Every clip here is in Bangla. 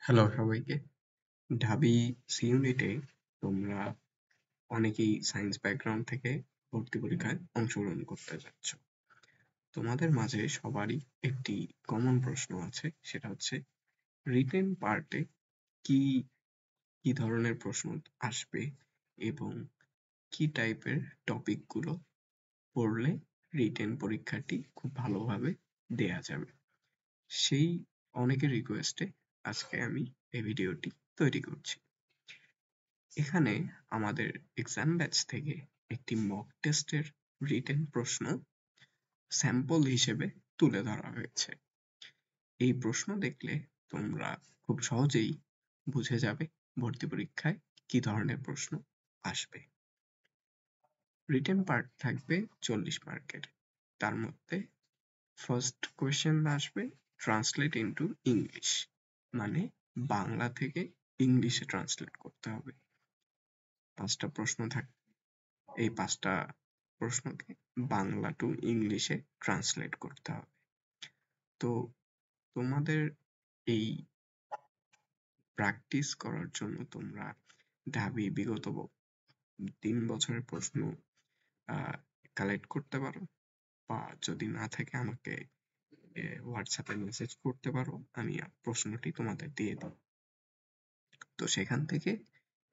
হ্যালো সবাইকে। ঢাবি সি ইউনিটে তোমরা অনেকেই সায়েন্স ব্যাকগ্রাউন্ড থেকে ভর্তি পরীক্ষায় অংশগ্রহণ করতে যাচ্ছ। তোমাদের মাঝে সবারই একটি কমন প্রশ্ন আছে, সেটা হচ্ছে রিটেন পার্টে কি কি ধরনের প্রশ্ন আসবে এবং কি টাইপের টপিকগুলো পড়লে রিটেন পরীক্ষাটি খুব ভালোভাবে দেয়া যাবে। সেই অনেকের রিকোয়েস্টে আজকে আমি এই ভিডিওটি তৈরি করছি। এখানে আমাদের এক্সাম ব্যাচ থেকে একটি মক টেস্টের রিটেন প্রশ্ন স্যাম্পল হিসেবে তুলে ধরা হয়েছে। এই প্রশ্ন দেখলে তোমরা খুব সহজেই বুঝে যাবে ভর্তি পরীক্ষায় কি ধরনের প্রশ্ন আসবে। রিটেন পার্ট থাকবে 40 মার্কের। তার মধ্যে ফার্স্ট কোয়েশ্চেন আসবে ট্রান্সলেট ইনটু ইংলিশ, মানে বাংলা থেকে ইংলিশে ট্রান্সলেট করতে হবে। 5টা প্রশ্ন থাকবে। এই 5টা প্রশ্নকে বাংলা টু ইংলিশে ট্রান্সলেট করতে হবে। তো তোমাদের এই প্র্যাকটিস করার জন্য তোমরা ঢাবি বিগত 3 বছরের প্রশ্ন কালেক্ট করতে পারো, বা যদি না থাকে আমাকে হোয়াটসঅ্যাপে মেসেজ করতে পারো, আমি প্রশ্নটি তোমাদের দিয়ে দেব। তো সেখান থেকে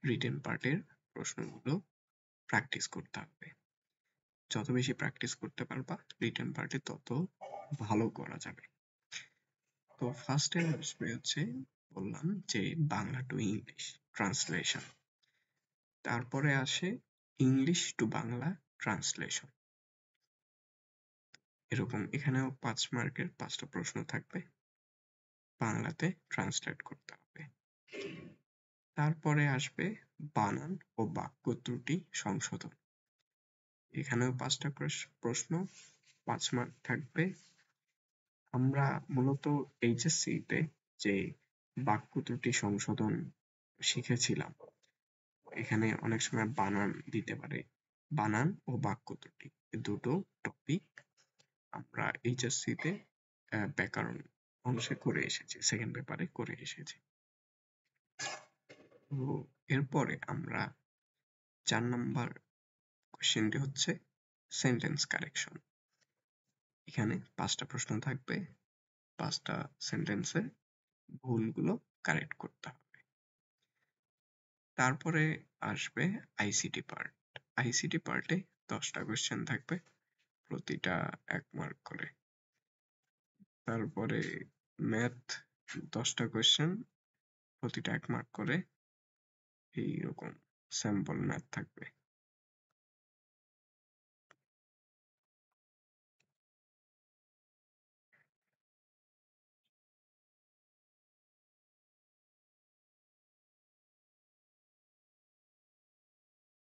রিটেন পার্টের প্রশ্নগুলো প্র্যাকটিস করতে হবে। যত বেশি প্র্যাকটিস করতে পারবা রিটেন পার্টে তত ভালো করা যাবে। তো ফার্স্টে আসবে হচ্ছে, বললাম যে বাংলা টু ইংলিশ ট্রান্সলেশন। তারপরে আসে ইংলিশ টু বাংলা ট্রান্সলেশন। এরকম এখানেও 5 মার্কের 5টা প্রশ্ন থাকবে, বাংলাতে ট্রান্সলেট করতে হবে। তারপরে আসবে বানান ও বাক্য ত্রুটি সংশোধন। এখানেও 5টা প্রশ্ন, 5 মার্ক থাকবে। আমরা মূলত এইচএসসি-তে যে বাক্য ত্রুটি সংশোধন শিখেছিলাম, এখানে অনেক সময় বানান দিতে পারে। বানান ও বাক্য ত্রুটি এই দুটো টপিক আমরা এইচএসসি-তে ব্যাকরণ অংশে করে এসেছি, সেকেন্ড পেপারে করে এসেছি। তো এরপরে আমরা 4 নাম্বার কোশ্চেনটি হচ্ছে সেন্টেন্স কারেকশন। এখানে 5টা প্রশ্ন থাকবে, 5টা সেন্টেন্সের ভুলগুলো কারেক্ট করতে হবে। তারপরে আসবে আইসিটি পার্ট। আইসিটি পার্টে 10টা কোয়েশ্চেন থাকবে, প্রতিটা 1 মার্ক করে। তারপরে ম্যাথ 10টা কোয়েশ্চেন, প্রতিটা 1 মার্ক করে। এইরকম স্যাম্পল ম্যাথ থাকবে।